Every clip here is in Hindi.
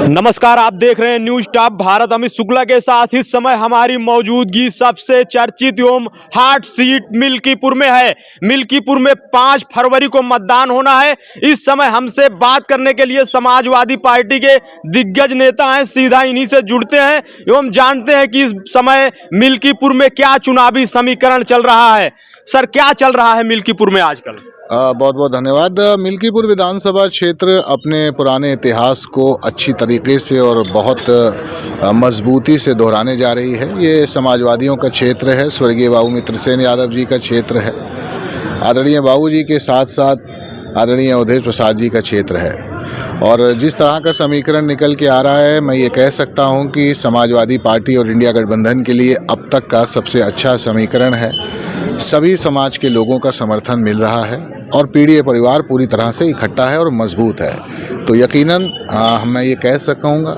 नमस्कार, आप देख रहे हैं न्यूज टॉप भारत। अमित शुक्ला के साथ इस समय हमारी मौजूदगी सबसे चर्चित एवं हॉट सीट मिल्कीपुर में है। मिल्कीपुर में 5 फरवरी को मतदान होना है। इस समय हमसे बात करने के लिए समाजवादी पार्टी के दिग्गज नेता हैं, सीधा इन्हीं से जुड़ते हैं एवं जानते हैं कि इस समय मिल्कीपुर में क्या चुनावी समीकरण चल रहा है। सर, क्या चल रहा है मिल्कीपुर में आजकल? बहुत बहुत धन्यवाद। मिल्कीपुर विधानसभा क्षेत्र अपने पुराने इतिहास को अच्छी तरीके से और बहुत मजबूती से दोहराने जा रही है। ये समाजवादियों का क्षेत्र है, स्वर्गीय बाबू मित्रसेन यादव जी का क्षेत्र है। आदरणीय बाबू जी के साथ साथ आदरणीय अवधेश प्रसाद जी का क्षेत्र है। और जिस तरह का समीकरण निकल के आ रहा है, मैं ये कह सकता हूँ कि समाजवादी पार्टी और इंडिया गठबंधन के लिए अब तक का सबसे अच्छा समीकरण है। सभी समाज के लोगों का समर्थन मिल रहा है और पीढ़ी परिवार पूरी तरह से इकट्ठा है और मजबूत है। तो यकीनन मैं ये कह सकूँगा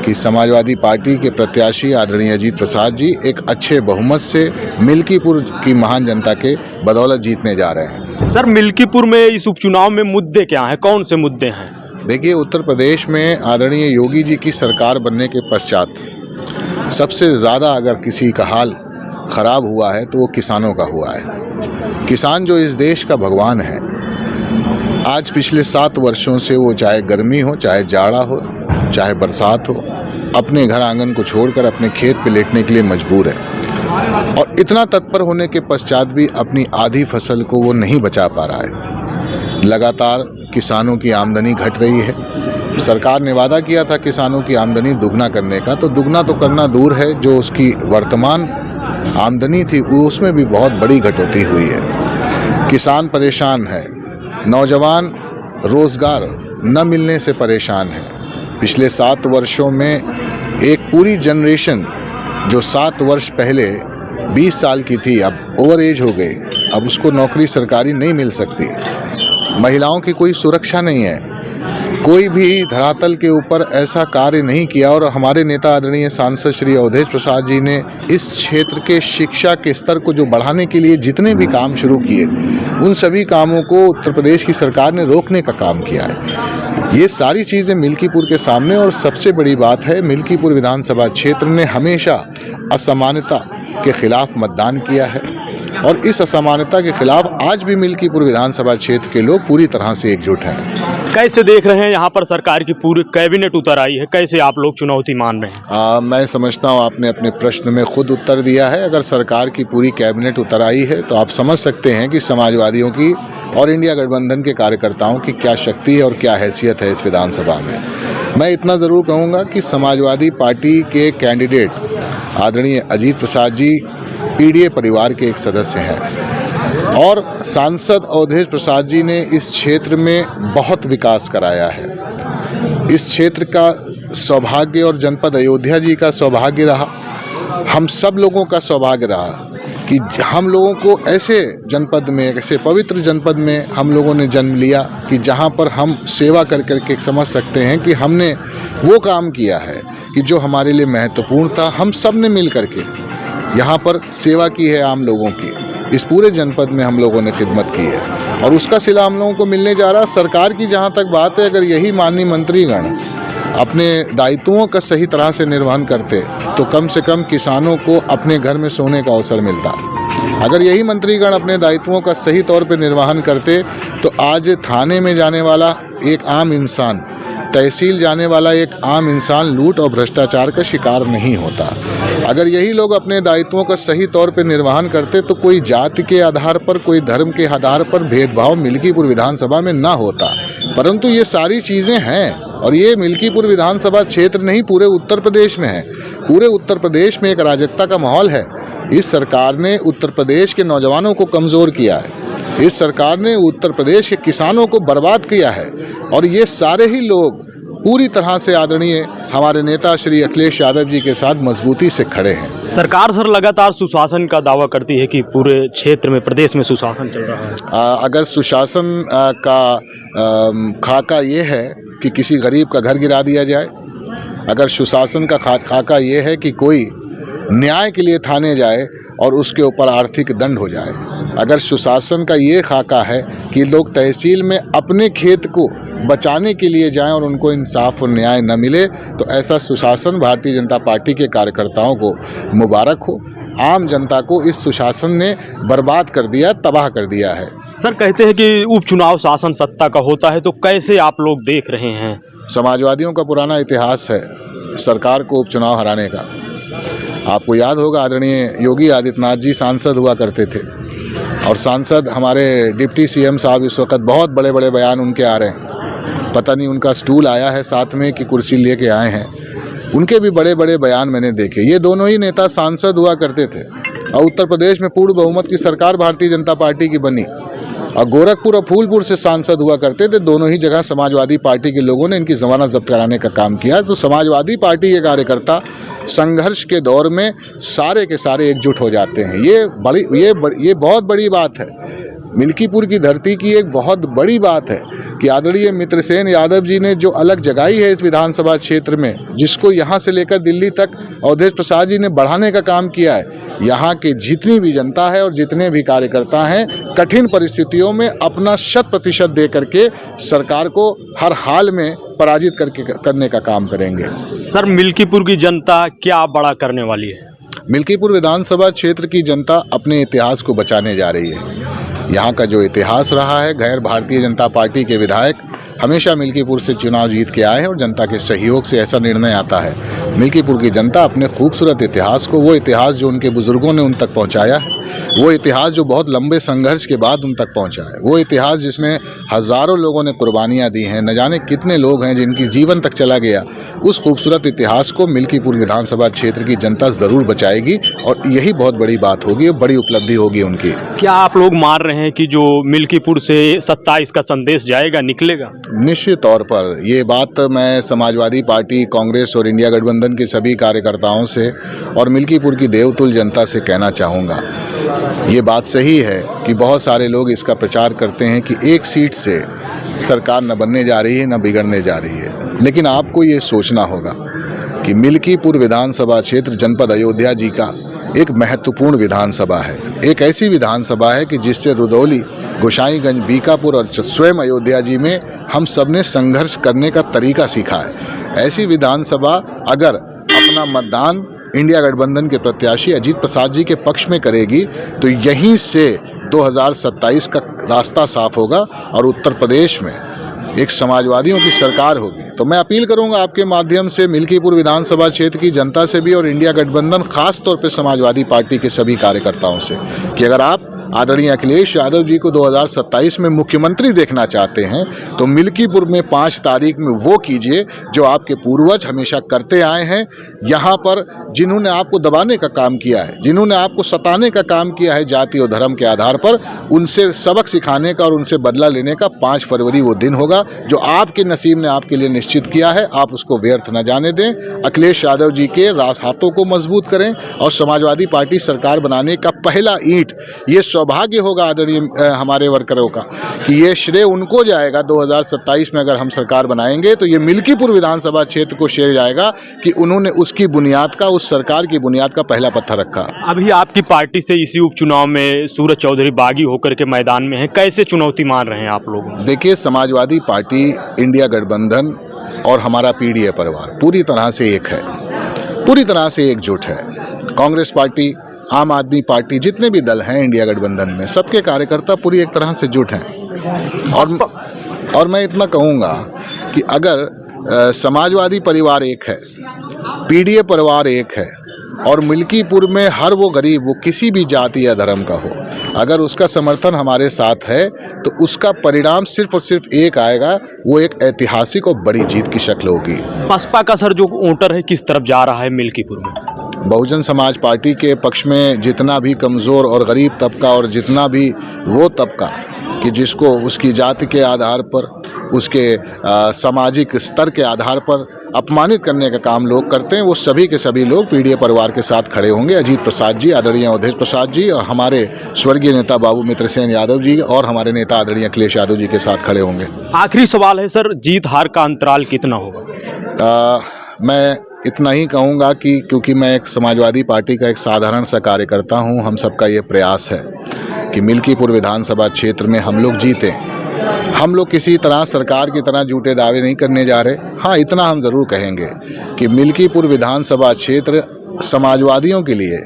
कि समाजवादी पार्टी के प्रत्याशी आदरणीय अजीत प्रसाद जी एक अच्छे बहुमत से मिल्कीपुर की महान जनता के बदौलत जीतने जा रहे हैं। सर, मिल्कीपुर में इस उपचुनाव में मुद्दे क्या हैं, कौन से मुद्दे हैं? देखिए, उत्तर प्रदेश में आदरणीय योगी जी की सरकार बनने के पश्चात सबसे ज़्यादा अगर किसी का हाल खराब हुआ है तो वो किसानों का हुआ है। किसान जो इस देश का भगवान है, आज पिछले 7 वर्षों से वो चाहे गर्मी हो, चाहे जाड़ा हो, चाहे बरसात हो, अपने घर आंगन को छोड़कर अपने खेत पे लेटने के लिए मजबूर है। और इतना तत्पर होने के पश्चात भी अपनी आधी फसल को वो नहीं बचा पा रहा है। लगातार किसानों की आमदनी घट रही है। सरकार ने वादा किया था किसानों की आमदनी दुगना करने का, तो दुगना तो करना दूर है, जो उसकी वर्तमान आमदनी थी उसमें भी बहुत बड़ी कटौती हुई है। किसान परेशान है, नौजवान रोजगार न मिलने से परेशान है। पिछले 7 वर्षों में एक पूरी जनरेशन जो 7 वर्ष पहले 20 साल की थी, अब ओवर एज हो गई, अब उसको नौकरी सरकारी नहीं मिल सकती। महिलाओं की कोई सुरक्षा नहीं है। कोई भी धरातल के ऊपर ऐसा कार्य नहीं किया। और हमारे नेता आदरणीय सांसद श्री अवधेश प्रसाद जी ने इस क्षेत्र के शिक्षा के स्तर को जो बढ़ाने के लिए जितने भी काम शुरू किए, उन सभी कामों को उत्तर प्रदेश की सरकार ने रोकने का काम किया है। ये सारी चीज़ें मिल्कीपुर के सामने। और सबसे बड़ी बात है, मिल्कीपुर विधानसभा क्षेत्र ने हमेशा असमानता के खिलाफ मतदान किया है और इस असमानता के खिलाफ आज भी मिल्कीपुर विधानसभा क्षेत्र के लोग पूरी तरह से एकजुट हैं। कैसे देख रहे हैं, यहाँ पर सरकार की पूरी कैबिनेट उतर आई है, कैसे आप लोग चुनौती मान रहे हैं? मैं समझता हूँ आपने अपने प्रश्न में खुद उत्तर दिया है। अगर सरकार की पूरी कैबिनेट उतर आई है तो आप समझ सकते हैं कि समाजवादियों की और इंडिया गठबंधन के कार्यकर्ताओं की क्या शक्ति है और क्या हैसियत है इस विधानसभा में। मैं इतना ज़रूर कहूँगा कि समाजवादी पार्टी के कैंडिडेट आदरणीय अजीत प्रसाद जी पीडीए परिवार के एक सदस्य हैं और सांसद अवधेश प्रसाद जी ने इस क्षेत्र में बहुत विकास कराया है। इस क्षेत्र का सौभाग्य और जनपद अयोध्या जी का सौभाग्य रहा, हम सब लोगों का सौभाग्य रहा कि हम लोगों को ऐसे जनपद में, ऐसे पवित्र जनपद में हम लोगों ने जन्म लिया कि जहां पर हम सेवा कर करके समझ सकते हैं कि हमने वो काम किया है कि जो हमारे लिए महत्वपूर्ण था। हम सब ने मिल करके यहाँ पर सेवा की है आम लोगों की। इस पूरे जनपद में हम लोगों ने खिदमत की है और उसका सिला हम लोगों को मिलने जा रहा। सरकार की जहाँ तक बात है, अगर यही माननीय मंत्रीगण अपने दायित्वों का सही तरह से निर्वहन करते तो कम से कम किसानों को अपने घर में सोने का अवसर मिलता। अगर यही मंत्रीगण अपने दायित्वों का सही तौर पर निर्वहन करते तो आज थाने में जाने वाला एक आम इंसान, तहसील जाने वाला एक आम इंसान लूट और भ्रष्टाचार का शिकार नहीं होता। अगर यही लोग अपने दायित्वों का सही तौर पर निर्वहन करते तो कोई जाति के आधार पर, कोई धर्म के आधार पर भेदभाव मिल्कीपुर विधानसभा में ना होता। परंतु ये सारी चीज़ें हैं और ये मिल्कीपुर विधानसभा क्षेत्र नहीं, पूरे उत्तर प्रदेश में है। पूरे उत्तर प्रदेश में एक अराजकता का माहौल है। इस सरकार ने उत्तर प्रदेश के नौजवानों को कमज़ोर किया है। इस सरकार ने उत्तर प्रदेश के किसानों को बर्बाद किया है और ये सारे ही लोग पूरी तरह से आदरणीय हमारे नेता श्री अखिलेश यादव जी के साथ मजबूती से खड़े हैं। सरकार सर लगातार सुशासन का दावा करती है कि पूरे क्षेत्र में, प्रदेश में सुशासन चल रहा है। अगर सुशासन का खाका ये है कि किसी गरीब का घर गिरा दिया जाए, अगर सुशासन का खाका ये है कि कोई न्याय के लिए थाने जाए और उसके ऊपर आर्थिक दंड हो जाए, अगर सुशासन का ये खाका है कि लोग तहसील में अपने खेत को बचाने के लिए जाएं और उनको इंसाफ और न्याय न मिले, तो ऐसा सुशासन भारतीय जनता पार्टी के कार्यकर्ताओं को मुबारक हो। आम जनता को इस सुशासन ने बर्बाद कर दिया, तबाह कर दिया है। सर कहते हैं कि उपचुनाव शासन सत्ता का होता है, तो कैसे आप लोग देख रहे हैं? समाजवादियों का पुराना इतिहास है सरकार को उपचुनाव हराने का। आपको याद होगा, आदरणीय योगी आदित्यनाथ जी सांसद हुआ करते थे, और सांसद हमारे डिप्टी सीएम साहब इस वक्त बहुत बड़े बड़े बयान उनके आ रहे हैं। पता नहीं उनका स्टूल आया है साथ में कि कुर्सी लेके आए हैं। उनके भी बड़े बड़े बयान मैंने देखे। ये दोनों ही नेता सांसद हुआ करते थे, और उत्तर प्रदेश में पूर्ण बहुमत की सरकार भारतीय जनता पार्टी की बनी, और गोरखपुर और फूलपुर से सांसद हुआ करते थे। दोनों ही जगह समाजवादी पार्टी के लोगों ने इनकी जमानत जब्त कराने का काम किया। तो समाजवादी पार्टी के कार्यकर्ता संघर्ष के दौर में सारे के सारे एकजुट हो जाते हैं। ये बहुत बड़ी बात है। मिल्कीपुर की धरती की एक बहुत बड़ी बात है कि आदरणीय मित्रसेन यादव जी ने जो अलग जगाई है इस विधानसभा क्षेत्र में, जिसको यहाँ से लेकर दिल्ली तक अवधेश प्रसाद जी ने बढ़ाने का काम किया है। यहाँ के जितनी भी जनता है और जितने भी कार्यकर्ता हैं, कठिन परिस्थितियों में अपना 100% दे करके सरकार को हर हाल में पराजित करने का काम करेंगे। सर, मिल्कीपुर की जनता क्या बड़ा करने वाली है? मिल्कीपुर विधानसभा क्षेत्र की जनता अपने इतिहास को बचाने जा रही है। यहाँ का जो इतिहास रहा है, गैर भारतीय जनता पार्टी के विधायक हमेशा मिल्कीपुर से चुनाव जीत के आए हैं, और जनता के सहयोग से ऐसा निर्णय आता है। मिल्कीपुर की जनता अपने खूबसूरत इतिहास को, वो इतिहास जो उनके बुजुर्गों ने उन तक पहुँचाया है, वो इतिहास जो बहुत लंबे संघर्ष के बाद उन तक पहुँचा है, वो इतिहास जिसमें हज़ारों लोगों ने कुर्बानियाँ दी हैं, न जाने कितने लोग हैं जिनकी जीवन तक चला गया, उस खूबसूरत इतिहास को मिल्कीपुर विधानसभा क्षेत्र की जनता ज़रूर बचाएगी, और यही बहुत बड़ी बात होगी और बड़ी उपलब्धि होगी उनकी। क्या आप लोग मान रहे हैं कि जो मिल्कीपुर से 27 का संदेश जाएगा, निकलेगा? निश्चित तौर पर ये बात मैं समाजवादी पार्टी, कांग्रेस और इंडिया गठबंधन के सभी कार्यकर्ताओं से और मिल्कीपुर की देवतुल्य जनता से कहना चाहूँगा। ये बात सही है कि बहुत सारे लोग इसका प्रचार करते हैं कि एक सीट से सरकार न बनने जा रही है न बिगड़ने जा रही है, लेकिन आपको ये सोचना होगा कि मिल्कीपुर विधानसभा क्षेत्र जनपद अयोध्या जी का एक महत्वपूर्ण विधानसभा है। एक ऐसी विधानसभा है कि जिससे रुदौली, गोसाईगंज, बीकापुर और स्वयं अयोध्या जी में हम सब ने संघर्ष करने का तरीका सीखा है। ऐसी विधानसभा अगर अपना मतदान इंडिया गठबंधन के प्रत्याशी अजीत प्रसाद जी के पक्ष में करेगी, तो यहीं से 2027 का रास्ता साफ होगा और उत्तर प्रदेश में एक समाजवादियों की सरकार होगी। तो मैं अपील करूंगा आपके माध्यम से मिल्कीपुर विधानसभा क्षेत्र की जनता से भी और इंडिया गठबंधन, खास तौर पे समाजवादी पार्टी के सभी कार्यकर्ताओं से, कि अगर आप आदरणीय अखिलेश यादव जी को 2027 में मुख्यमंत्री देखना चाहते हैं, तो मिल्कीपुर में 5 तारीख में वो कीजिए जो आपके पूर्वज हमेशा करते आए हैं। यहाँ पर जिन्होंने आपको दबाने का काम किया है, जिन्होंने आपको सताने का काम किया है जाति और धर्म के आधार पर, उनसे सबक सिखाने का और उनसे बदला लेने का 5 फरवरी वो दिन होगा जो आपके नसीब ने आपके लिए निश्चित किया है। आप उसको व्यर्थ न जाने दें। अखिलेश यादव जी के हाथों को मजबूत करें और समाजवादी पार्टी सरकार बनाने का पहला ईंट, ये सौभाग्य होगा आदरणीय हमारे वर्करों का कि ये श्रेय उनको जाएगा 2027 में अगर हम सरकार बनाएंगे, तो ये मिल्कीपुर विधानसभा क्षेत्र को श्रेय जाएगा कि उन्होंने उसकी बुनियाद का, उस सरकार की बुनियाद का पहला पत्थर रखा। अभी आपकी पार्टी से इसी उपचुनाव में सूरज चौधरी बागी होकर के मैदान में है, कैसे चुनौती मान रहे हैं आप लोग? देखिए, समाजवादी पार्टी, इंडिया गठबंधन और हमारा पीडीए परिवार पूरी तरह से एक है, पूरी तरह से एकजुट है। कांग्रेस पार्टी, आम आदमी पार्टी, जितने भी दल हैं इंडिया गठबंधन में, सबके कार्यकर्ता पूरी एक तरह से जुट हैं। और मैं इतना कहूँगा कि अगर समाजवादी परिवार एक है, पीडीए परिवार एक है, और मिल्कीपुर में हर वो गरीब, वो किसी भी जाति या धर्म का हो, अगर उसका समर्थन हमारे साथ है, तो उसका परिणाम सिर्फ और सिर्फ एक आएगा, वो एक ऐतिहासिक और बड़ी जीत की शक्ल होगी। बसपा का सर जो वोटर है किस तरफ जा रहा है मिल्कीपुर में? बहुजन समाज पार्टी के पक्ष में जितना भी कमज़ोर और गरीब तबका और जितना भी वो तबका कि जिसको उसकी जाति के आधार पर, उसके सामाजिक स्तर के आधार पर अपमानित करने का काम लोग करते हैं, वो सभी के सभी लोग पीडीए परिवार के साथ खड़े होंगे। अजीत प्रसाद जी, आदरणीय अवधेश प्रसाद जी और हमारे स्वर्गीय नेता बाबू मित्रसेन यादव जी और हमारे नेता आदरणीय अखिलेश यादव जी के साथ खड़े होंगे। आखिरी सवाल है सर, जीत हार का अंतराल कितना होगा? मैं इतना ही कहूँगा कि क्योंकि मैं एक समाजवादी पार्टी का एक साधारण सा कार्यकर्ता हूँ, हम सबका ये प्रयास है कि मिल्कीपुर विधानसभा क्षेत्र में हम लोग जीतें। हम लोग किसी तरह सरकार की तरह झूठे दावे नहीं करने जा रहे। हाँ, इतना हम ज़रूर कहेंगे कि मिल्कीपुर विधानसभा क्षेत्र समाजवादियों के लिए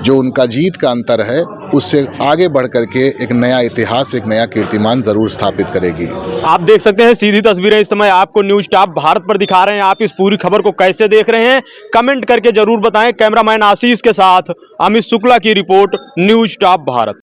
जो उनका जीत का अंतर है, उससे आगे बढ़ करके एक नया इतिहास, एक नया कीर्तिमान ज़रूर स्थापित करेगी। आप देख सकते हैं सीधी तस्वीरें इस समय आपको न्यूज़ टॉप भारत पर दिखा रहे हैं। आप इस पूरी खबर को कैसे देख रहे हैं, कमेंट करके जरूर बताएं। कैमरामैन आशीष के साथ अमित शुक्ला की रिपोर्ट, न्यूज़ टॉप भारत।